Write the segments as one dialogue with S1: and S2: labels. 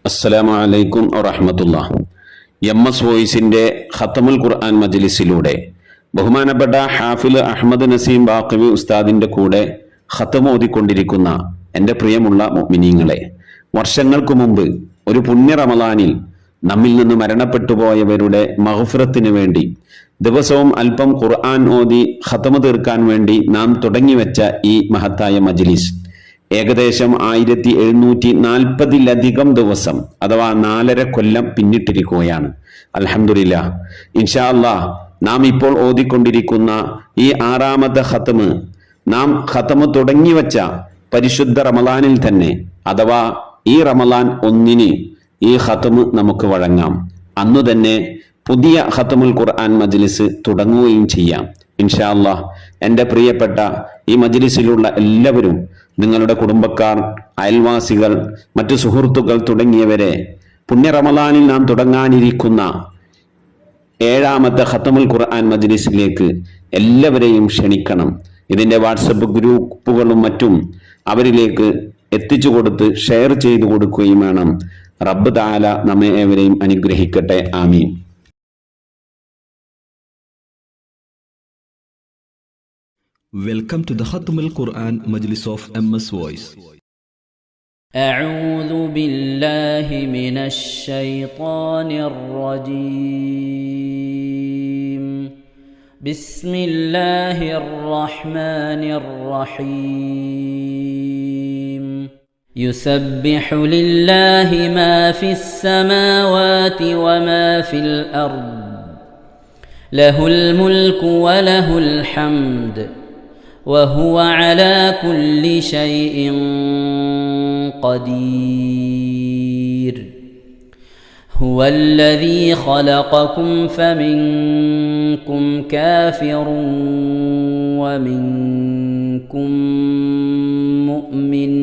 S1: അസ്സലാമു അലൈക്കും വറഹ്മത്തുള്ളാഹി. എംഎസ് വോയിസിന്റെ ഖത്തമുൽ ഖുർആൻ മജ്ലിസിലൂടെ ബഹുമാനപ്പെട്ട ഹാഫിൽ അഹമ്മദ് നസീം ബാഖവി ഉസ്താദിന്റെ കൂടെ ഖത്തം ഓതിക്കൊണ്ടിരിക്കുന്ന എൻ്റെ പ്രിയമുള്ള മുഅ്മിനീങ്ങളെ, വർഷങ്ങൾക്ക് മുമ്പ് ഒരു പുണ്യ റമളാനിൽ നമ്മിൽ നിന്ന് മരണപ്പെട്ടു പോയവരുടെ മഗ്ഫിറത്തിന് വേണ്ടി ദിവസവും അല്പം ഖുർആൻ ഓതി ഖത്തം തീർക്കാൻ വേണ്ടി നാം തുടങ്ങിവെച്ച ഈ മഹത്തായ മജ്ലിസ് ഏകദേശം 1740 ദിവസം അഥവാ 4.5 കൊല്ലം പിന്നിട്ടിരിക്കുകയാണ്. അൽഹംദുലില്ലാഹ്. ഇൻഷാ അല്ലാഹ് നാം ഇപ്പോൾ ഓതിക്കൊണ്ടിരിക്കുന്ന ഈ 6ാമത്തെ ഖത്മ് നാം ഖത്മ് തുടങ്ങിവെച്ച പരിശുദ്ധ റമളാനിൽ തന്നെ, അഥവാ ഈ റമളാൻ 1 ഈ ഖത്മ് നമുക്ക് വഴങ്ങാം. അന്നു തന്നെ പുതിയ ഖത്തമുൽ ഖുർആൻ മജ്ലിസ് തുടങ്ങുകയും ചെയ്യാം ഇൻഷാ അല്ലാഹ്. എൻ്റെ പ്രിയപ്പെട്ട ഈ മജ്ലിസിലുള്ള എല്ലാവരും, നിങ്ങളുടെ കുടുംബക്കാർ, അയൽവാസികൾ, മറ്റു സുഹൃത്തുക്കൾ തുടങ്ങിയവരെ പുണ്യ റമളാനിൽ നാം തുടങ്ങാനിരിക്കുന്ന 7ാമത്തെ ഖത്തമുൽ ഖുർആൻ മജ്ലിസിലേക്ക് എല്ലാവരെയും ക്ഷണിക്കണം. ഇതിൻ്റെ വാട്സപ്പ് ഗ്രൂപ്പുകളും മറ്റും അവരിലേക്ക് എത്തിച്ചു കൊടുത്ത് ഷെയർ ചെയ്തു കൊടുക്കുകയും വേണം. റബ്ബ് തആല നമ്മെ ഏവരെയും അനുഗ്രഹിക്കട്ടെ. ആമീൻ.
S2: Welcome to the Khatam al-Quran Majlis of MS Voice.
S3: أعوذ بالله من الشيطان الرجيم. بسم الله الرحمن الرحيم. يسبح لله ما في السماوات وما في الأرض له الملك وله الحمد وهو على كل شيء قدير. هو الذي خلقكم فمنكم كافر ومنكم مؤمن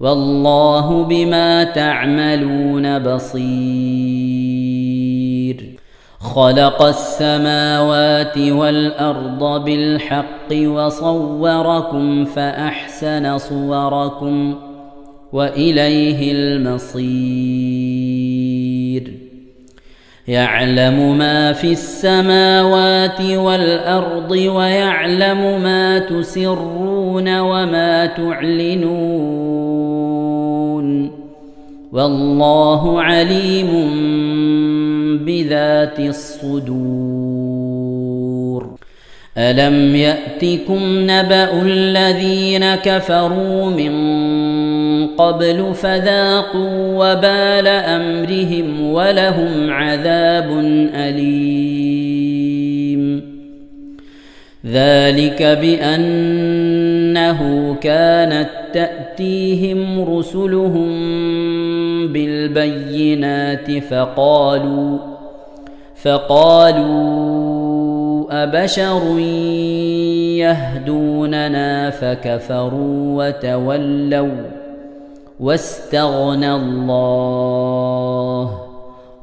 S3: والله بما تعملون بصير. خلق السماوات والأرض بالحق وصوركم فأحسن صوركم وإليه المصير. يعلم ما في السماوات والأرض ويعلم ما تسرون وما تعلنون والله عليم بذات الصدور. ألم يأتكم نبأ الذين كفروا من قبل فذاقوا وبال أمرهم ولهم عذاب أليم. ذلك بأنه كانت تأتيهم رسلهم بالبينات فقالوا أبشر يهدوننا فكفروا وتولوا واستغنى الله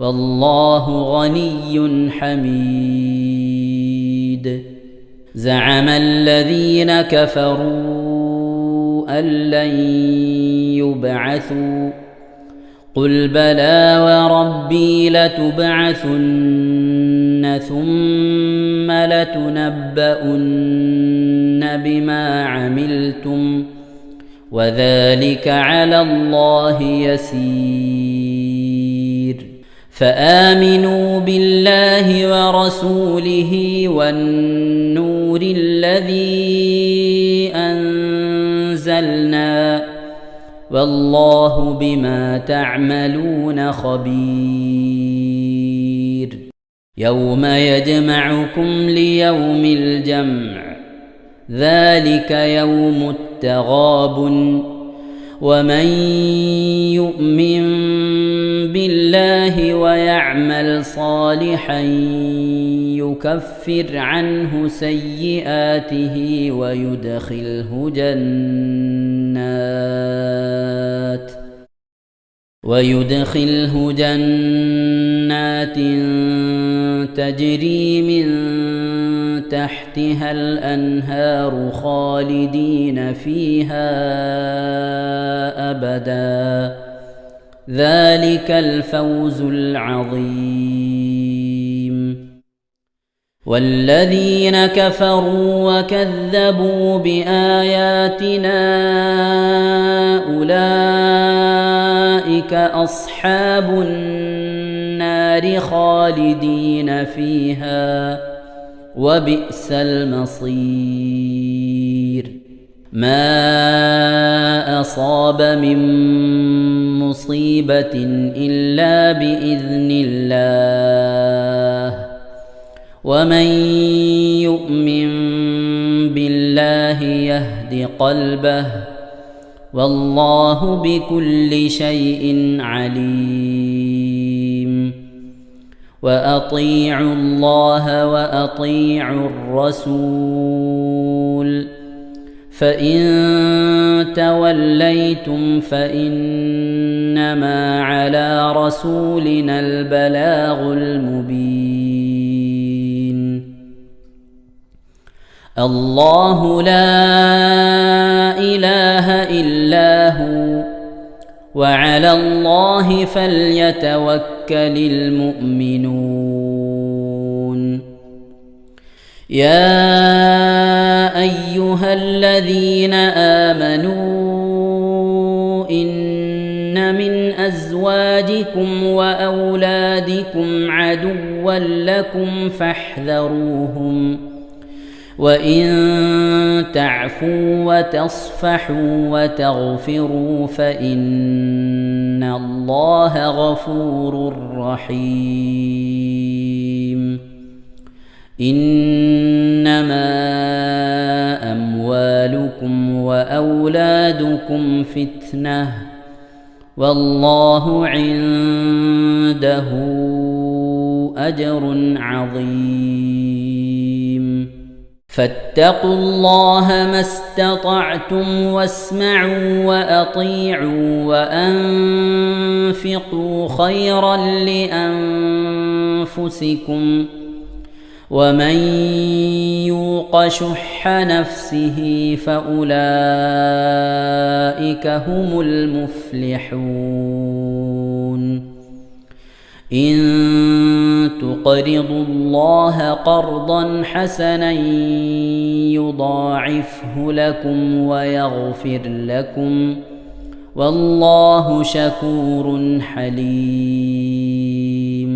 S3: والله غني حميد. زعم الذين كفروا أن لن يبعثوا قل بلى وربي لتبعثن ثم لتنبؤن بما عملتم وذلك على الله يسير. فآمنوا بالله ورسوله والنور الذي أنزلنا والله بما تعملون خبير. يوم يجمعكم ليوم الجمع ذلك يوم التغابن ومن يؤمن بالله ويعمل صالحا يكفر عنه سيئاته ويدخله جنات تجري من تحتها الأنهار خالدين فيها أبدا ذلك الفوز العظيم. والذين كفروا وكذبوا بآياتنا أولئك أصحاب النار خالدين فيها وبئس المصير. ما أصاب من مصيبة إلا بإذن الله ومن يؤمن بالله يهد قلبه والله بكل شيء عليم. وأطيعوا الله وأطيعوا الرسول فإن توليتم فإنما على رسولنا البلاغ المبين. الله لا إله إلا هو وعلى الله فليتوكل المؤمنون. يا أيها الذين آمنوا إن من أزواجكم وأولادكم عدوا لكم فاحذروهم وإن تعفوا وتصفحوا وتغفروا فإن الله غفور رحيم. إنما أموالكم وأولادكم فتنة والله عنده أجر عظيم. فاتقوا الله ما استطعتم واسمعوا وأطيعوا وأنفقوا خيرا لأنفسكم ومن يوق شح نفسه فأولئك هم المفلحون. إن تقرضوا الله قرضا حسنا يضاعفه لكم ويغفر لكم والله شكور حليم.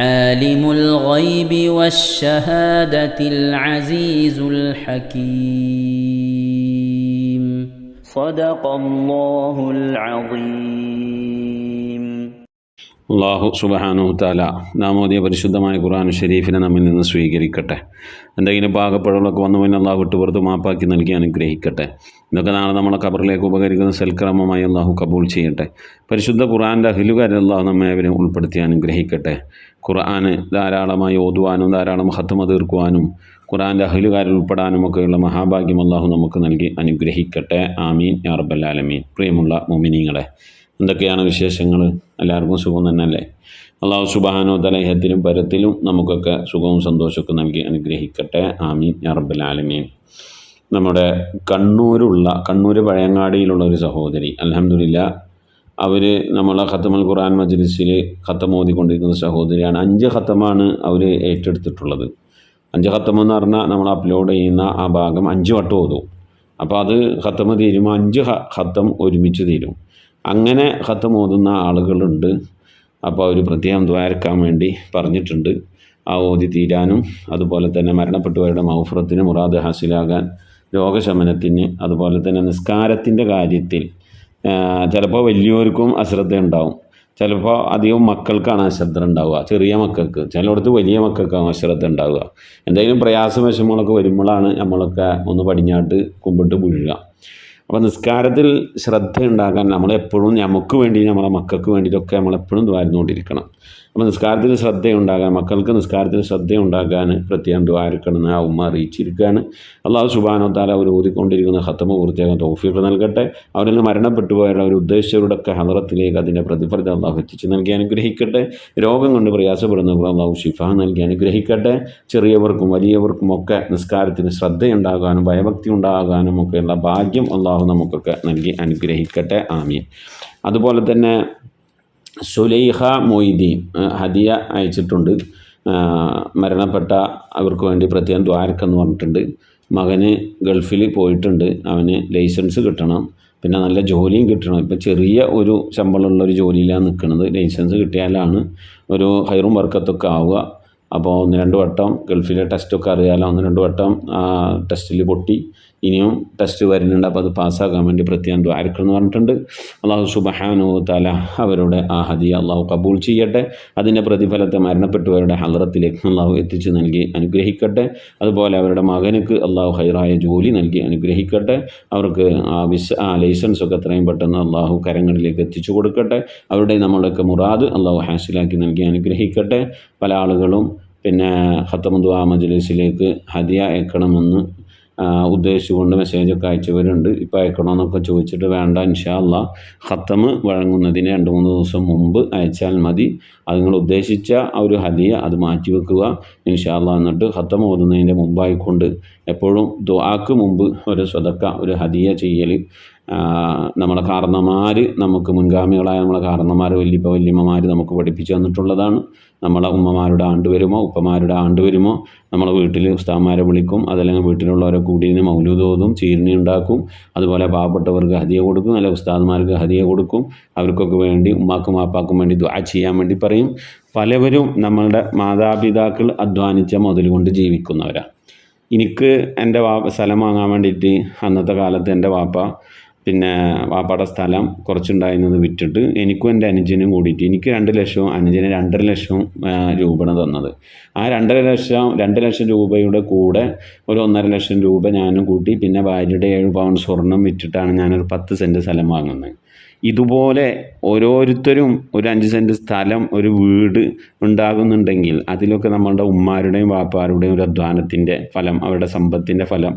S3: عالم الغيب والشهادة العزيز الحكيم. صدق الله العظيم.
S1: അള്ളാഹു സുബ്ഹാനഹു തആല നാം ഓതിയ പരിശുദ്ധമായ ഖുർആൻ ഷരീഫിനെ നമ്മിൽ നിന്ന് സ്വീകരിക്കട്ടെ. എന്തെങ്കിലും പാകപ്പിഴകളൊക്കെ വന്നു പോയി അള്ളാഹു വിട്ടുപുറത്ത് മാപ്പാക്കി നൽകി അനുഗ്രഹിക്കട്ടെ. ഇതൊക്കെ നാളെ നമ്മളെ ഖബറിലേക്ക് ഉപകരിക്കുന്ന സൽക്രമമായി അള്ളാഹു കബൂൽ ചെയ്യട്ടെ. പരിശുദ്ധ ഖുർആൻ്റെ അഹ്ലുകാരിൽ അള്ളാഹു നമ്മെ അവരെ ഉൾപ്പെടുത്തി അനുഗ്രഹിക്കട്ടെ. ഖുർആന് ധാരാളമായി ഓതുവാനും ധാരാളം ഖത്മ തീർക്കുവാനും ഖുർആൻ്റെ അഹ്ലുകാരിൽ ഉൾപ്പെടാനും ഒക്കെയുള്ള മഹാഭാഗ്യം അള്ളാഹു നമുക്ക് നൽകി അനുഗ്രഹിക്കട്ടെ. ആമീൻ യാ റബ്ബൽ ആലമീൻ. പ്രിയമുള്ള മുഅ്മിനീങ്ങളെ, എന്തൊക്കെയാണ് വിശേഷങ്ങൾ? എല്ലാവർക്കും സുഖം തന്നെയല്ലേ? അള്ളാഹു സുബ്ഹാനഹു തആല ഇഹത്തിലും പരത്തിലും നമുക്കൊക്കെ സുഖവും സന്തോഷമൊക്കെ നൽകി അനുഗ്രഹിക്കട്ടെ. ആമീൻ യാ റബ്ബൽ ആലമീൻ. നമ്മുടെ കണ്ണൂർ പഴയങ്ങാടിയിലുള്ള ഒരു സഹോദരി, അൽഹംദുലില്ലാ, അവർ നമ്മളെ ഖത്തമുൽ ഖുർആൻ മജ്ലിസിൽ ഖത്തം ഓതിക്കൊണ്ടിരിക്കുന്ന സഹോദരിയാണ്. 5 ഖത്തമാണ് അവർ ഏറ്റെടുത്തിട്ടുള്ളത്. 5 ഖത്തം എന്ന് പറഞ്ഞാൽ നമ്മൾ അപ്ലോഡ് ചെയ്യുന്ന ആ ഭാഗം 5 വട്ടം ഓതും. അപ്പോൾ അത് ഖത്തം തീരുമ്പോൾ 5 ഖത്തം ഒരുമിച്ച് തീരും. അങ്ങനെ ഖത്തം ഓതുന്ന ആളുകളുണ്ട്. അപ്പോൾ അവർ പ്രത്യേകം ദ്വാരക്കാൻ വേണ്ടി പറഞ്ഞിട്ടുണ്ട്. ആ ഓതി തീരാനും അതുപോലെ തന്നെ മരണപ്പെട്ടവരുടെ മൗഫറത്തിന്, മുറാദ് ഹാസിലാകാൻ, രോഗശമനത്തിന്, അതുപോലെ തന്നെ നിസ്കാരത്തിൻ്റെ കാര്യത്തിൽ ചിലപ്പോൾ വലിയവർക്കും അശ്രദ്ധ ഉണ്ടാവും, ചിലപ്പോൾ അധികം മക്കൾക്കാണ് അശ്രദ്ധ ഉണ്ടാവുക, ചെറിയ മക്കൾക്ക്, ചിലയിടത്ത് വലിയ മക്കൾക്കാണ് അശ്രദ്ധ ഉണ്ടാവുക. എന്തെങ്കിലും പ്രയാസം വിഷമങ്ങളൊക്കെ വരുമ്പോഴാണ് നമ്മളൊക്കെ ഒന്ന് പടിഞ്ഞാട്ട് കുമ്പിട്ട് വീഴുക. അപ്പോൾ നിസ്കാരത്തിൽ ശ്രദ്ധ ഉണ്ടാക്കാൻ നമ്മളെപ്പോഴും നമുക്ക് വേണ്ടി, നമ്മളെ മക്കൾക്ക് വേണ്ടിയിട്ടൊക്കെ നമ്മളെപ്പോഴും ദ്വാരുന്നുകൊണ്ടിരിക്കണം. അപ്പോൾ നിസ്കാരത്തിൽ ശ്രദ്ധയുണ്ടാകാൻ, മക്കൾക്ക് നിസ്കാരത്തിൽ ശ്രദ്ധയുണ്ടാകാൻ പ്രത്യേകം ദ്വാരക്കണമെന്ന് ആ ഉമ്മ അറിയിച്ചിരിക്കുകയാണ്. അള്ളാഹു സുബ്ഹാനഹു വ തആല അവർ ഓതിക്കൊണ്ടിരിക്കുന്ന ഖത്തമ പൂർത്തിയാക്കാൻ തൗഫീഖ് നൽകട്ടെ. അവരിൽ നിന്ന് മരണപ്പെട്ടു പോയവരുടെ അവർ ഉദ്ദേശിച്ചവരുടെയൊക്കെ ഹളറത്തിലേക്ക് അതിൻ്റെ പ്രതിഫലത്തെ അള്ളാഹു എത്തിച്ച് നൽകി അനുഗ്രഹിക്കട്ടെ. രോഗം കൊണ്ട് പ്രയാസപ്പെടുന്നവർ അള്ളാഹു ശിഫ നൽകി അനുഗ്രഹിക്കട്ടെ. ചെറിയവർക്കും വലിയവർക്കും ഒക്കെ നിസ്കാരത്തിന് ശ്രദ്ധയുണ്ടാകാനും ഭയഭക്തി ഉണ്ടാകാനും ഒക്കെയുള്ള ഭാഗ്യം അള്ളാഹു നമുക്കൊക്കെ നൽകി അനുഗ്രഹിക്കട്ടെ. ആമീൻ. അതുപോലെ തന്നെ സുലൈഹ മൊയ്തീൻ ഹദിയ അയച്ചിട്ടുണ്ട്. മരണപ്പെട്ട അവർക്ക് വേണ്ടി പ്രത്യേകം ദ്വാരക്കെന്ന് പറഞ്ഞിട്ടുണ്ട്. മകന് ഗൾഫിൽ പോയിട്ടുണ്ട്, അവന് ലൈസൻസ് കിട്ടണം, പിന്നെ നല്ല ജോലിയും കിട്ടണം. ഇപ്പം ചെറിയ ഒരു ശമ്പളമുള്ള ഒരു ജോലിയിലാണ് നിൽക്കുന്നത്. ലൈസൻസ് കിട്ടിയാലാണ് ഒരു ഹൈറും വർക്കത്തൊക്കെ ആവുക. അപ്പോൾ 1-2 വട്ടം ഗൾഫിലെ ടെസ്റ്റൊക്കെ അറിയാലോ, 1-2 വട്ടം ടെസ്റ്റിൽ പൊട്ടി, ഇനിയും ടെസ്റ്റ് വരുന്നുണ്ട്. അപ്പോൾ അത് പാസ്സാക്കാൻ വേണ്ടി പ്രത്യേകം ദ്വാരക്കെന്ന് പറഞ്ഞിട്ടുണ്ട്. അള്ളാഹു സുബ്ഹാനഹു വ തആല അവരുടെ ആ ഹദിയ അള്ളാഹു കബൂൽ ചെയ്യട്ടെ. അതിൻ്റെ പ്രതിഫലത്തെ മരണപ്പെട്ടവരുടെ ഹളറത്തിലേക്ക് അള്ളാഹു എത്തിച്ച് നൽകി അനുഗ്രഹിക്കട്ടെ. അതുപോലെ അവരുടെ മകനക്ക് അള്ളാഹു ഹൈറായ ജോലി നൽകി അനുഗ്രഹിക്കട്ടെ. അവർക്ക് ആ ലൈസൻസൊക്കെ എത്രയും പെട്ടെന്ന് അള്ളാഹു കരങ്ങളിലേക്ക് എത്തിച്ചു കൊടുക്കട്ടെ. അവരുടെ നമ്മുടെയൊക്കെ മുറാദ് അള്ളാഹു ഹാസിലാക്കി നൽകി അനുഗ്രഹിക്കട്ടെ. പല ആളുകളും പിന്നെ ഖത്തം ദുആ മജ്ലിസിലേക്ക് ഹദിയ അയക്കണമെന്ന് ഉദ്ദേശിച്ചുകൊണ്ട് മെസ്സേജൊക്കെ അയച്ചവരുണ്ട്. ഇപ്പോൾ അയക്കണമെന്നൊക്കെ ചോദിച്ചിട്ട് വേണ്ട, ഇൻഷാ അല്ലാഹ് ഖത്തം വഴങ്ങുന്നതിന് 2-3 ദിവസം മുമ്പ് അയച്ചാൽ മതി. അത് നിങ്ങൾ ഉദ്ദേശിച്ച ആ ഒരു ഹദിയ അത് മാറ്റിവെക്കുക ഇൻഷാ അല്ലാഹ്. എന്നിട്ട് ഖത്തം ഓതുന്നതിൻ്റെ മുമ്പായിക്കൊണ്ട് എപ്പോഴും ദുആക്ക് മുമ്പ് ഒരു സ്വതക്ക, ഒരു ഹദിയ ചെയ്യൽ നമ്മളെ കാരണന്മാർ, നമുക്ക് മുൻഗാമികളായ നമ്മളെ കാരണന്മാർ, വല്യമ്മമാർ നമുക്ക് പഠിപ്പിച്ചു തന്നിട്ടുള്ളതാണ്. നമ്മളെ ഉമ്മമാരുടെ ആണ്ട് വരുമോ ഉപ്പമാരുടെ ആണ്ട് വരുമോ നമ്മളെ വീട്ടിൽ ഉസ്താദ്മാരെ വിളിക്കും, അതല്ലെങ്കിൽ വീട്ടിലുള്ളവരെ കൂടി മൗലൂദ് ഓതും, ചീർണി ഉണ്ടാക്കും. അതുപോലെ പാവപ്പെട്ടവർക്ക് ഹദിയ കൊടുക്കും, അല്ലെ ഉസ്താദ്മാർക്ക് ഹദിയ കൊടുക്കും. അവർക്കൊക്കെ വേണ്ടി ഉമ്മാക്കും വാപ്പാക്കും വേണ്ടി ദുആ ചെയ്യാൻ വേണ്ടി പറയും. പലവരും നമ്മളുടെ മാതാപിതാക്കൾ അധ്വാനിച്ച മുതൽ കൊണ്ട് ജീവിക്കുന്നവരാണ്. എനിക്ക് എൻ്റെ സ്ഥലം വാങ്ങാൻ വേണ്ടിയിട്ട് അന്നത്തെ കാലത്ത് എൻ്റെ പിന്നെ വാപ്പയുടെ സ്ഥലം കുറച്ചുണ്ടായിരുന്നത് വിറ്റിട്ട് എനിക്കും എൻ്റെ അനുജനും കൂടിയിട്ട്, എനിക്ക് 2 ലക്ഷവും അനുജന് 2.5 ലക്ഷവും രൂപയാണ് തന്നത്. ആ 2 ലക്ഷം രൂപയുടെ കൂടെ ഒരു 1.5 ലക്ഷം രൂപ ഞാനും കൂട്ടി, പിന്നെ ഭാര്യയുടെ 7 പവൻ സ്വർണം വിറ്റിട്ടാണ് ഞാനൊരു 10 സെൻറ്റ് സ്ഥലം വാങ്ങുന്നത്. ഇതുപോലെ ഓരോരുത്തരും ഒരു 5 സെൻറ്റ് സ്ഥലം, ഒരു വീട് ഉണ്ടാകുന്നുണ്ടെങ്കിൽ അതിലൊക്കെ നമ്മളുടെ ഉമ്മാരുടെയും വാപ്പാരുടെയും ഒരു അധ്വാനത്തിൻ്റെ ഫലം, അവരുടെ സമ്പത്തിൻ്റെ ഫലം,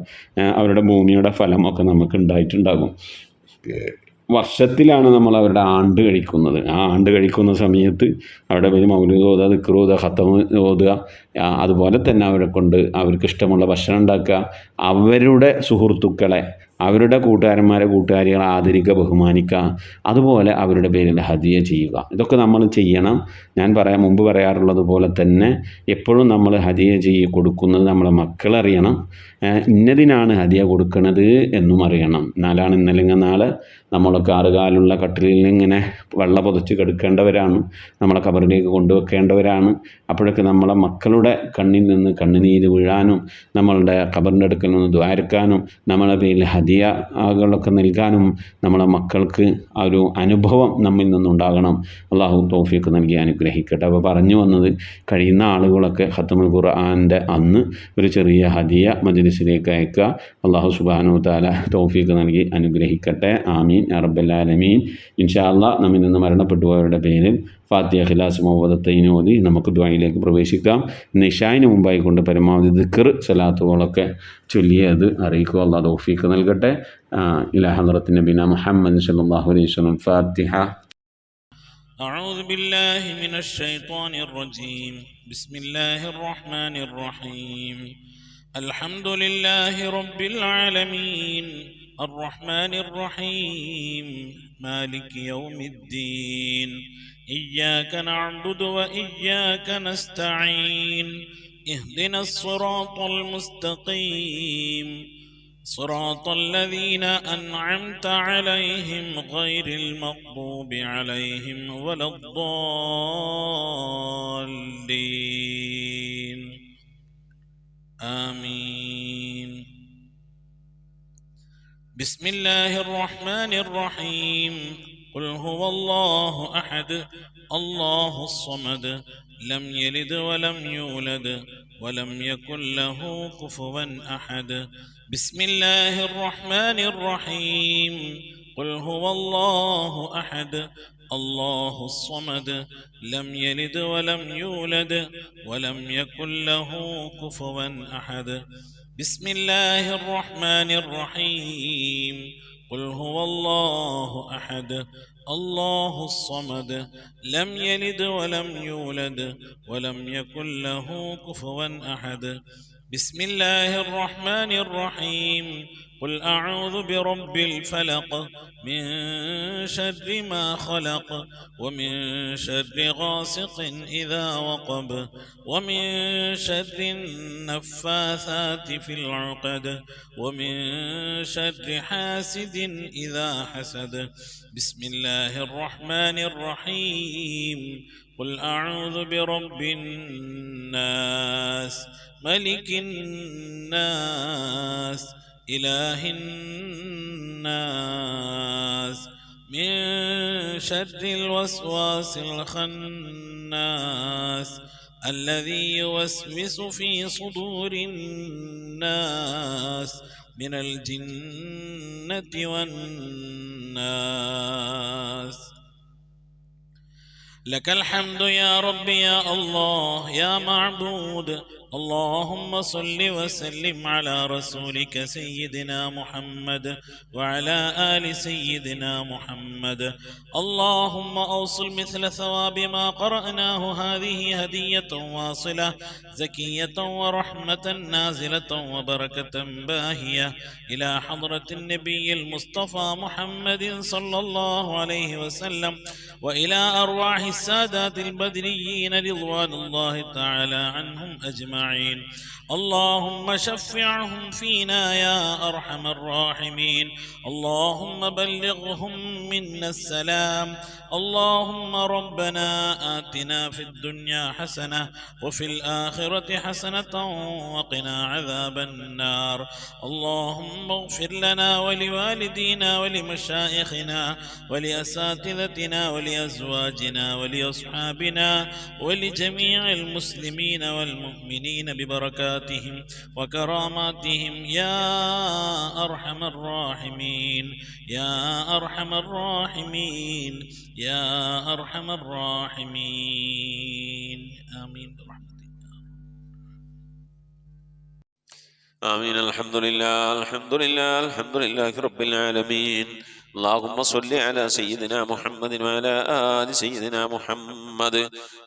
S1: അവരുടെ ഭൂമിയുടെ ഫലം ഒക്കെ നമുക്ക് ഉണ്ടായിട്ടുണ്ടാകും. വർഷത്തിലാണ് നമ്മൾ അവരുടെ ആണ്ട് കഴിക്കുന്നത്. ആ ആണ്ട് കഴിക്കുന്ന സമയത്ത് അവരുടെ പേര് മൗലൂദ് ഓതുക, ദിക്ർ ഓതുക, ഖത്തം ഓതുക, അതുപോലെ തന്നെ അവരെ കൊണ്ട് അവർക്ക് ഇഷ്ടമുള്ള ഭക്ഷണം ഉണ്ടാക്കുക, അവരുടെ സുഹൃത്തുക്കളെ, അവരുടെ കൂട്ടുകാരികളെ ആദരിക്കുക, ബഹുമാനിക്കുക, അതുപോലെ അവരുടെ പേരിൽ ഹദിയ ചെയ്യുക. ഇതൊക്കെ നമ്മൾ ചെയ്യണം. ഞാൻ മുമ്പ് പറയാറുള്ളത് പോലെ തന്നെ എപ്പോഴും നമ്മൾ ഹദിയ കൊടുക്കുന്നത് നമ്മളെ മക്കളറിയണം. ഇന്നതിനാണ് ഹദിയ കൊടുക്കുന്നത് എന്നും അറിയണം. എന്നാലാണ് ഇന്നല്ലെങ്കിൽ നാളെ നമ്മളൊക്കെ 6 കാലുള്ള കട്ടിലിൽ ഇങ്ങനെ വെള്ള പൊതച്ച് കിടക്കേണ്ടവരാണ്, നമ്മളെ ഖബറിലേക്ക് കൊണ്ടുവെക്കേണ്ടവരാണ്. അപ്പോഴൊക്കെ നമ്മളെ മക്കളുടെ കണ്ണിൽ നിന്ന് കണ്ണുനീര് വീഴാനും, നമ്മളുടെ ഖബറിൻ്റെ അടുക്കൽ നിന്ന് ദ്വാരക്കാനും, നമ്മളെ പേരിൽ ഹദിയകളൊക്കെ നൽകാനും നമ്മളെ മക്കൾക്ക് ആ ഒരു അനുഭവം നമ്മിൽ നിന്നുണ്ടാകണം. അള്ളാഹു തൗഫീഖ് നൽകി അനുഗ്രഹിക്കട്ടെ. അപ്പോൾ പറഞ്ഞു വന്നത്, കഴിയുന്ന ആളുകളൊക്കെ ഖത്തമുൽ ഖുർആൻ്റെ അന്ന് ഒരു ചെറിയ ഹദിയ മജ്ലിസിലേക്ക് അയക്കുക. അള്ളാഹു സുബ്ഹാനഹു തആല തൗഫീഖ് നൽകി അനുഗ്രഹിക്കട്ടെ. ആമീൻ യാ റബ്ബൽ ആലമീൻ. ഇൻഷാ അല്ലാഹ് നമ്മിൽ നിന്ന് മരണപ്പെട്ടു പോയവരുടെ പേരിൽ ഫാത്തിഹ, ഖിലാസ്, മുഅവ്വദത്തൈൻ ഓതി നമുക്ക് ദുആയിലേക്ക് പ്രവേശിക്കാം. ഇശാഇന് മുമ്പായി കൊണ്ട് പരമാവധി ദിക്ർ സ്വലാത്തുകളൊക്കെ ചൊല്ലിയത് അറിയിക്കുക. അല്ലാഹു തൗഫീഖ് നൽകട്ടെ. ഇലാ ഹദ്റത്തി നബിന മുഹമ്മദ് സ്വല്ലല്ലാഹു അലൈഹി വസല്ലം. ഫാത്തിഹ.
S4: أعوذ بالله من الشيطان الرجيم. بسم الله الرحمن الرحيم. الحمد لله رب العالمين الرحمن الرحيم مالك يوم الدين. إياك نعبد وإياك نستعين. اهدنا الصراط المستقيم صراط الذين أنعمت عليهم غير المغضوب عليهم ولا الضالين. آمين. بسم الله الرحمن الرحيم. قل هو الله أحد الله الصمد لم يلد ولم يولد ولم يكن له كفوا أحد. بسم الله الرحمن الرحيم. قل هو الله أحد الله الصمد لم يلد ولم يولد ولم يكن له كفوا أحد. بسم الله الرحمن الرحيم. قل هو الله أحد الله الصمد لم يلد ولم يولد ولم يكن له كفوا أحد. بسم الله الرحمن الرحيم. قل أعوذ برب الفلق من شر ما خلق ومن شر غاسق إذا وقب ومن شر النفاثات في العقد ومن شر حاسد إذا حسد. بسم الله الرحمن الرحيم. قل أعوذ برب الناس ملك الناس إله الناس من شر الوسواس الخناس الذي يوسوس في صدور الناس من الجنة والناس. لك الحمد يا رب يا الله يا معبود. اللهم صل وسلم على رسولك سيدنا محمد وعلى آل سيدنا محمد. اللهم أوصل مثل ثواب ما قرأناه هذه هدية واصلة زكية ورحمة نازلة وبركة باهية إلى حضرة النبي المصطفى محمد صلى الله عليه وسلم وإلى أرواح السادات البدريين رضوان الله تعالى عنهم أجمعين. اللهم شفعهم فينا يا أرحم الراحمين. اللهم بلغهم منا السلام. اللهم ربنا آتنا في الدنيا حسنة وفي الآخرة حسنة وقنا عذاب النار. اللهم اغفر لنا ولوالدينا ولمشايخنا ولأساتذتنا ولأزواجنا ولأصحابنا ولجميع المسلمين والمؤمنين ببركاتهم وكراماتهم يا أرحم الراحمين يا أرحم الراحمين يا أرحم الراحمين. آمين برحمتك.
S5: آمين. الحمد لله الحمد لله الحمد لله رب العالمين. اللهم صل على سيدنا محمد وعلى آل سيدنا محمد.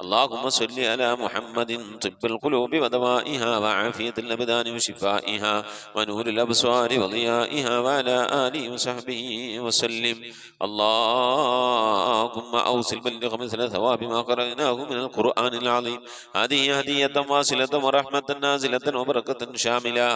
S5: اللهم صل على محمد طب القلوب ودوائها وعافية الأبدان وشفائها ونور الأبصار وضيائها وعلى آله وصحبه وسلم. اللهم أوصل بلغ مثل ثواب ما قرأناه من القرآن العظيم. هذه هدية واصلة ورحمة نازلة وبركة شاملة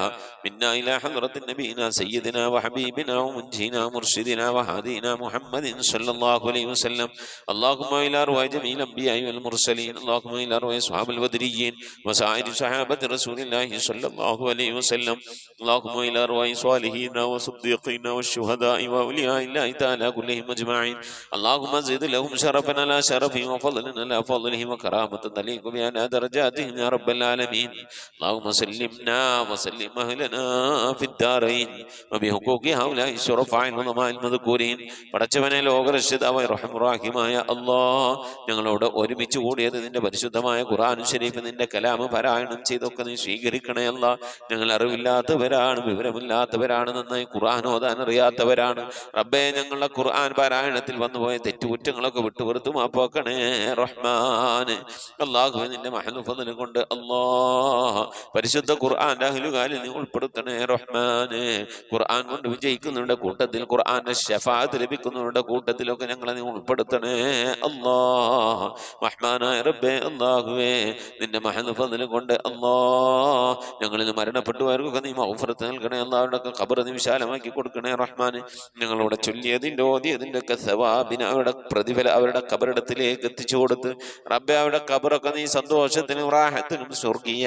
S5: منا إلى حضرة نبينا سيدنا وحبيبنا ومنجينا مرشدنا وهادينا محمد صلى الله عليه وسلم. اللهم إلى أرواح جميع الأنبياء والمرسلين. اللهم إلى أرواح أصحاب البدريين وسائر صحابة رسول الله صلى الله عليه وسلم. اللهم إلى أرواح صالحين وصديقين والشهداء وأولياء الله تعالى كلهم أجمعين. اللهم زد لهم شرفا على شرفهم وفضلا على فضلهم وكرامة تليق بأعلى درجاتهم يا رب العالمين. اللهم سلمنا وسلم أهلنا في الدارين وبحقوق هؤلاء الشرفاء العظماء المذكورين. പടച്ചവനെ ലോകരക്ഷിതാവായ റഹ്മാനായ അല്ലാഹ് ഞങ്ങളോട് ഒരുമിച്ച് കൂടിയത് നിന്റെ പരിശുദ്ധമായ ഖുർആൻ ശരീഫ് നിന്റെ കലാമ് പാരായണം ചെയ്തൊക്കെ നീ സ്വീകരിക്കണേ അല്ലാഹ്. ഞങ്ങൾ അറിവില്ലാത്തവരാണ്, വിവരമില്ലാത്തവരാണ്, നന്നായി ഖുർആൻ ഓതാൻ അറിയാത്തവരാണ് റബ്ബേ. ഞങ്ങളുടെ ഖുർആൻ പാരായണത്തിൽ വന്നുപോയ തെറ്റുകുറ്റങ്ങളൊക്കെ വിട്ടുപുറത്തു മാപ്പാക്കണേ റഹ്മാന്. അല്ലാഹുവേ നിന്റെ മഹൽ ഫദ്ൽ കൊണ്ട് അല്ലാഹ് പരിശുദ്ധ ഖുർആന്റെ അഹ്ലുകാരിൽ നീ ഉൾപ്പെടുത്തണേ റഹ്മാന്. ഖുർആൻ കൊണ്ട് വിജയിക്കുന്നവരുടെ കൂട്ടത്തിൽ, ഖുർആന്റെ ശഫാഅത്ത് ലഭിക്കുന്നവരുടെ കൂട്ടത്തിലൊക്കെ ഞങ്ങളെ നീ ഉൾപ്പെടുത്തണേ അല്ലാഹ്. റഹ്മാനായ റബ്ബേ അല്ലാഹുവേ നിന്റെ മഹൽ ഫദ്ൽ കൊണ്ട് അല്ലാഹ് ഞങ്ങളിൽ മരണപ്പെട്ടു പോയവർക്കൊക്കെ നീ മഗ്ഫിറത്ത് നൽകണേ അല്ലാഹ്. അവരുടെയൊക്കെ ഖബർ നീ വിശാലമാക്കി കൊടുക്കണേ റഹ്മാന്. ഞങ്ങളോട് ചൊല്ലിയതിൻ്റെ ഓതിയതിൻ്റെ ഒക്കെ സവാബിന് അവരുടെ പ്രതിഫലം അവരുടെ ഖബറിടത്തിലേക്ക് എത്തിച്ചു കൊടുത്ത് റബ്ബേ അവരുടെ ഖബറൊക്കെ നീ സന്തോഷത്തിനും റാഹത്തിനും സ്വർഗീയ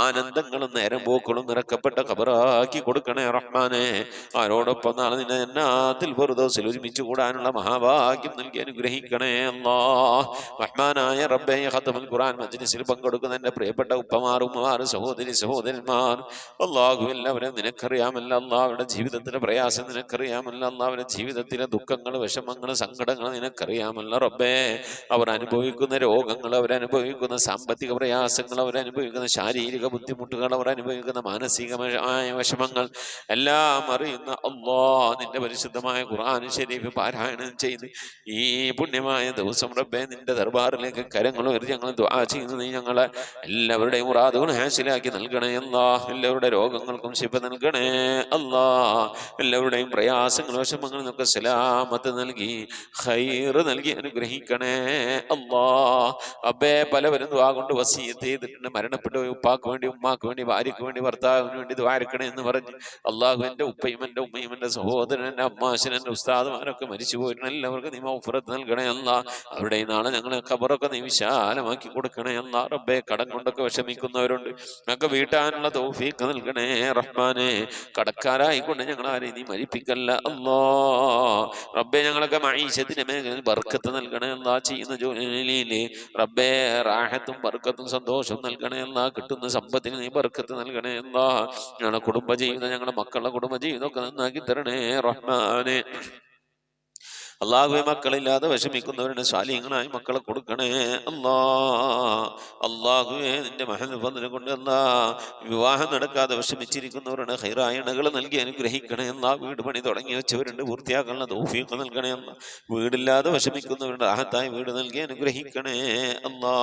S5: ആനന്ദങ്ങളും നേരം പോക്കളും നിറക്കപ്പെട്ട ഖബറാക്കി കൊടുക്കണേ റഹ്മാനെ. ആരോടൊപ്പം നാളെ നിന്നെ ജന്നാത്തിൽ ഫിർദൗസിൽ ഒരുമിച്ച് കൂടാനുള്ള മഹാഭാഗ്യം നൽകി അനുഗ്രഹിക്കണേ അല്ലാഹ്. റഹ്മാനായ റബ്ബേ ഖത്മുൽ ഖുർആൻ മജ്ലിസിൽ പങ്കെടുക്കുന്ന എൻ്റെ പ്രിയപ്പെട്ട ഉപ്പമാർ, ഉമ്മമാർ, സഹോദരി സഹോദരന്മാർ അല്ലാഹു എല്ലാവരും നിനക്കറിയാമല്ല അല്ലാഹ്. അവരുടെ ജീവിതത്തിലെ പ്രയാസം നിനക്കറിയാമല്ല അല്ലാഹ്. അവരുടെ ജീവിതത്തിലെ ദുഃഖങ്ങൾ, വിഷമങ്ങൾ, സങ്കടങ്ങൾ നിനക്കറിയാമല്ല റബ്ബേ. അവർ അനുഭവിക്കുന്ന രോഗങ്ങൾ, അവരനുഭവിക്കുന്ന സാമ്പത്തിക പ്രയാസങ്ങൾ, അവരനുഭവിക്കുന്ന ശാരീരിക ബുദ്ധിമുട്ടുകൾ, അവർ അനുഭവിക്കുന്ന മാനസികമായ വിഷമങ്ങൾ എല്ലാം അറിയുന്ന അല്ലാഹ് നിന്റെ പരിശുദ്ധമായ ഖുർആൻ ശരീഫ് പാരായണം ചെയ്ത് ഈ പുണ്യമായ ദിവസം റബ്ബേ നിന്റെ ദർബാറിലേക്ക് കരങ്ങൾ ഉയർത്തി ഞങ്ങൾ ദുആ ചെയ്യുന്നു. നീ ഞങ്ങളെ എല്ലാവരുടെയും മുറാദുകൾ ഹാസിലാക്കി നൽകണേ അല്ലാ. എല്ലാവരുടെ രോഗങ്ങൾക്കും ശിഫ നൽകണേ അല്ലാ. എല്ലാവരുടെയും പ്രയാസങ്ങൾ വിഷമങ്ങളിൽ നിന്നൊക്കെ സലാമത്ത് നൽകി ഖൈറ് നൽകി അനുഗ്രഹിക്കണേ അല്ലാ. അബ്ബേ പലവരും ദുആ കൊണ്ട് വസിയത്ത് ചെയ്തിട്ടുണ്ട്. മരണപ്പെട്ടു ഉപ്പാക്ക് വേണ്ടി, ഉമ്മാക്ക് വേണ്ടി, ഭാര്യയ്ക്ക് വേണ്ടി, ഭർത്താവിന് വേണ്ടി ദ്വാരക്കണേ എന്ന് പറഞ്ഞ് അള്ളാഹു എൻ്റെ ഉപ്പയും എൻ്റെ ഉമ്മയും എൻ്റെ സഹോദരൻ, എൻ്റെ അമ്മാശൻ, എൻ്റെ ഉസ്താദുമാരൊക്കെ മരിച്ചു പോയിട്ടുണ്ട്. എല്ലാവർക്കും നീ മഗ്ഫിറത്ത് നൽകണേ അല്ലാ. അവരുടെ നാളെ ഞങ്ങളെ ഖബറൊക്കെ നീ വിശാലമാക്കി കൊടുക്കണേ അല്ലാ. റബ്ബേ കടം കൊണ്ടൊക്കെ വിഷമിക്കുന്നവരുണ്ട്, ഞങ്ങൾക്ക് വീട്ടാനുള്ള തൗഫീഖ് നൽകണേ റഹ്മാനെ. കടക്കാരായിക്കൊണ്ട് ഞങ്ങൾ ആരെയും നീ മരിപ്പിക്കല്ല അല്ലാ. റബ്ബേ ഞങ്ങളൊക്കെ മഈശത്തിന്റെ മേഖലയിൽ ബർക്കത്ത് നൽകണേ അല്ലാ. ചെയ്യുന്ന ജോലിയിൽ റബ്ബേ റാഹത്തും ബർക്കത്തും സന്തോഷവും നൽകണേ അല്ലാ. കിട്ടുന്ന സമ്പത്തിന് നീ ബർക്കത്ത് നൽകണേ അല്ലാ. ഞങ്ങളുടെ കുടുംബജീവിതം, ഞങ്ങളുടെ മക്കളുടെ കുടുംബജീവിതമൊക്കെ നന്നാക്കി തരണേ റഹ്മാനെ. അള്ളാഹുവെ മക്കളില്ലാതെ വിഷമിക്കുന്നവരുടെ സ്വാലിഹ്യങ്ങളായി മക്കളെ കൊടുക്കണേ അല്ലാ. അള്ളാഹുവെ നിന്റെ മഹത്വത്തിനെ കൊണ്ട് അല്ലാ വിവാഹം നടക്കാതെ വിഷമിച്ചിരിക്കുന്നവരുടെ ഖൈറായ ഇണകൾ നൽകി അനുഗ്രഹിക്കണേ അല്ലാ. വീട് പണി തുടങ്ങി വെച്ചവരുണ്ട്, പൂർത്തിയാക്കാനുള്ള തൗഫീഖ് നൽകണേ അല്ലാ. വീടില്ലാതെ വിഷമിക്കുന്നവരുടെ റാഹത്തായി വീട് നൽകി അനുഗ്രഹിക്കണേ അല്ലാ.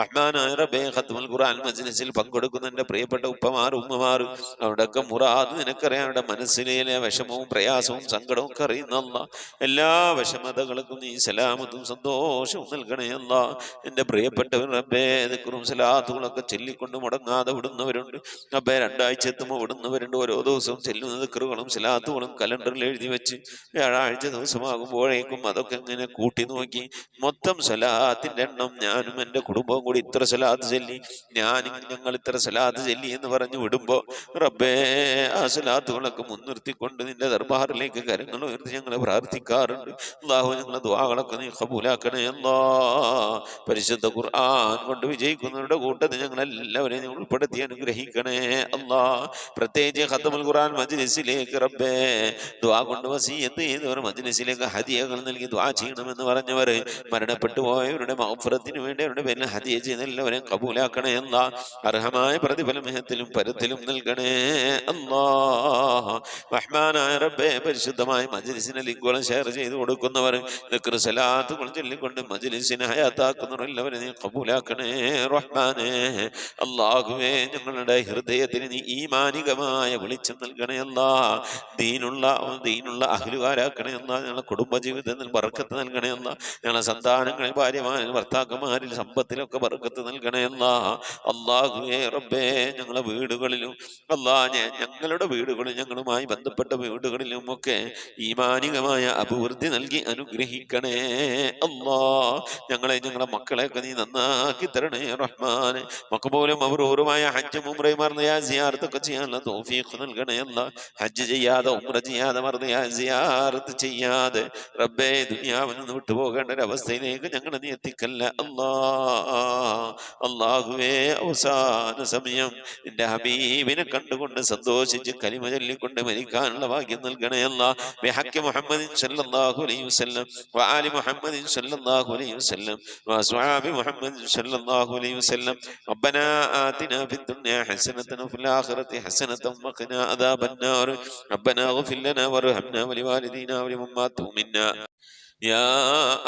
S5: റഹ്മാനായ റബ്ബേ ഖത്മുൽ ഖുർആൻ മജ്ലിസിൽ പങ്കെടുക്കുന്ന എൻ്റെ പ്രിയപ്പെട്ട ഉപ്പമാർ ഉമ്മമാർ അവിടെയൊക്കെ മുറാദ് നിനക്കറിയാം. അവരുടെ മനസ്സിലെ വിഷമവും പ്രയാസവും സങ്കടവും ഒക്കെ അറിയുന്ന അല്ലാ. എല്ലാ വിഷമതകൾക്കും നീ സലാമത്തും സന്തോഷവും നൽകണേ അല്ലാ. എൻ്റെ പ്രിയപ്പെട്ടവർ റബ്ബേ ദിക്റും സലാത്തുകളൊക്കെ ചൊല്ലിക്കൊണ്ട് മുടങ്ങാതെ വിടുന്നവരുണ്ട് റബ്ബേ. 2 ആഴ്ച എത്തുമ്പോൾ വിടുന്നവരുണ്ട്. ഓരോ ദിവസവും ചെല്ലുന്ന ദിക്റുകളും സലാത്തുകളും കലണ്ടറിൽ എഴുതി വെച്ച് 7 ആഴ്ച ദിവസമാകുമ്പോഴേക്കും അതൊക്കെ ഇങ്ങനെ കൂട്ടി നോക്കി മൊത്തം സലാത്തിൻ്റെ എണ്ണം ഞാനും എൻ്റെ കുടുംബവും കൂടി ഇത്ര സലാത്ത് ചൊല്ലി, ഞങ്ങൾ ഇത്ര സലാത്ത് ചൊല്ലി എന്ന് പറഞ്ഞു വിടുമ്പോൾ റബ്ബേ ആ സലാത്തുകളൊക്കെ മുൻനിർത്തിക്കൊണ്ട് നിന്റെ ദർബാറിലേക്ക് കരങ്ങൾ ഉയർത്തി ഞങ്ങളെ പ്രാർത്ഥിക്കാറുണ്ട്. അല്ലാഹു ഞങ്ങളുടെ ദുആകളൊക്കെ നീ ഖബൂലാക്കണേ അല്ലാ. പരിശുദ്ധ ഖുർആൻ കൊണ്ട് വിജയിക്കുന്നവരുടെ കൂട്ടത്തിൽ ഞങ്ങളെല്ലാവരെയും നീ ഉൾപ്പെടുത്തി അനുഗ്രഹിക്കണേ അല്ലാ. പ്രത്യേകിച്ച് ഖത്മുൽ ഖുർആൻ മജ്ലിസിലേക്ക് റബ്ബേ ദുആ കൊണ്ട് വസിയത്ത് ചെയ്തവർ മജ്ലിസിലേക്ക് ഹദിയകൾ നൽകി ദുആ ചെയ്യണമെന്ന് പറഞ്ഞവർ മരണപ്പെട്ടു പോയവരുടെ മഗ്ഫിറത്തിന് വേണ്ടി അവരുടെ പേരിൽ ഹദിയ ചെയ്ത എല്ലാവരെയും ഖബൂലാക്കണേ അല്ലാ. അർഹമായ പ്രതിഫലം ഇഹത്തിലും പരത്തിലും നൽകണേ അല്ലാ. റഹ്മാനായ റബ്ബേ പരിശുദ്ധമായ മജ്ലിസിനെ ലിങ്കുകളും ഷെയർ ചെയ്ത് കൊടുക്കുന്നവർ ദിക്ർ സലാത്തുകൾ ചൊല്ലിക്കൊണ്ട് മജ്ലിസിനെ ഹയാത്താക്കുന്നവർ എല്ലാവരും നീ ഖബൂലാക്കണേ റഹ്മാനേ. അല്ലാഹുവേ ഞങ്ങളുടെ ഹൃദയത്തിന് നീ ഈമാനികമായ വെളിച്ചം നൽകണേ അല്ലാ. ദീനുള്ള അഹ്ലുകാരാക്കണേ അല്ലാ. ഞങ്ങളുടെ കുടുംബജീവിതത്തിൽ ബർക്കത്ത് നൽകണേ അല്ലാ. ഞങ്ങളുടെ സന്താനങ്ങളിൽ, ഭാര്യമാരിൽ, ഭർത്താക്കന്മാരിൽ, സമ്പത്തിലൊക്കെ ബർക്കത്ത് നൽകണേ അല്ലാ. അല്ലാഹുവേ റബ്ബേ ഞങ്ങളുടെ വീടുകളിലും അല്ലാ, ഞങ്ങളുടെ വീടുകളിലും ഞങ്ങളുമായി ബന്ധപ്പെട്ട വീടുകളിലും ഒക്കെ ഈമാനികമായ അഭിവൃദ്ധി നൽകി അനുഗ്രഹിക്കണേ അല്ലാ. ഞങ്ങളുടെ മക്കളെയൊക്കെ നീ നന്നാക്കി തരണേ റഹ്മാനെ. മഖബൂലും മബ്റൂറുമായ ഹജ്ജും ഉംറയും മർദിയാ സിയാറത്തൊക്കെ ചെയ്യാനുള്ള തൗഫീഖ് നൽകണേ അല്ലാ. ഹജ്ജ് ചെയ്യാതെ ഉംറ ചെയ്യാതെ മർദിയാ സിയാറത്ത് ചെയ്യാതെ റബ്ബേ ദുനിയാവിൽ നിന്ന് വിട്ടുപോകേണ്ട ഒരവസ്ഥയിലേക്ക് ഞങ്ങളെ നീ എത്തിക്കല്ല അല്ലാ. അല്ലാഹുവേ അവസാന സമയം നിന്റെ ഹബീബിനെ കണ്ടുകൊണ്ട് സന്തോഷിച്ച് കലിമ ചൊല്ലിക്കൊണ്ട് മരിക്കാനുള്ള ഭാഗ്യം നൽകണേ അല്ലാ. ബിഹഖി മുഹമ്മദിൻ സല്ലല്ലാഹു അലൈഹി വസല്ലം വആലി മുഹമ്മദിൻ സല്ലല്ലാഹു അലൈഹി വസല്ലം വഅസ്ഹാബി മുഹമ്മദിൻ സല്ലല്ലാഹു അലൈഹി വസല്ലം. റബ്ബനാ ആതിനാ ഫിദ്ദുനിയാ ഹസനതൻ വഫിൽ ആഖിറതി ഹസനതൻ വഖിനാ അദാബന്നാർ. റബ്ബനാ ഇഗ്ഫിർ ലനാ വർഹംനാ വലിവാലിദീനാ വലിമൻ മാതു മിന്നാ يا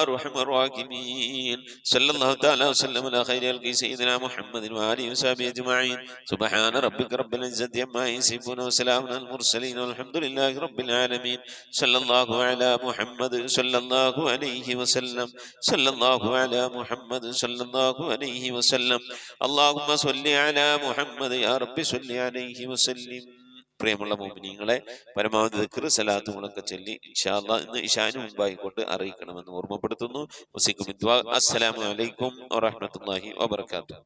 S5: أرحم الراحمين. صلى الله تعالى وسلم على خير خلق سيدنا محمد وآله وصحبه أجمعين. سبحان ربك رب العزة عما يصفون وسلام على المرسلين والحمد لله رب العالمين. صلى الله على محمد صلى الله عليه وسلم. صلى الله على محمد صلى الله عليه وسلم. اللهم صل على محمد يا رب صل عليه وسلم. പ്രിയമുള്ള മുഅ്മിനീങ്ങളെ, പരമാവധി ദിക്ർ സലാത്തുകളൊക്കെ ചൊല്ലി ഇൻഷാ അല്ലാഹ് ഇന്ന് ഇശാന് മുമ്പായിക്കൊണ്ട് അറിയിക്കണമെന്ന് ഓർമ്മപ്പെടുത്തുന്നു. അസ്സലാമു അലൈക്കും വറഹ്മത്തുള്ളാഹി വബറകാതുഹു.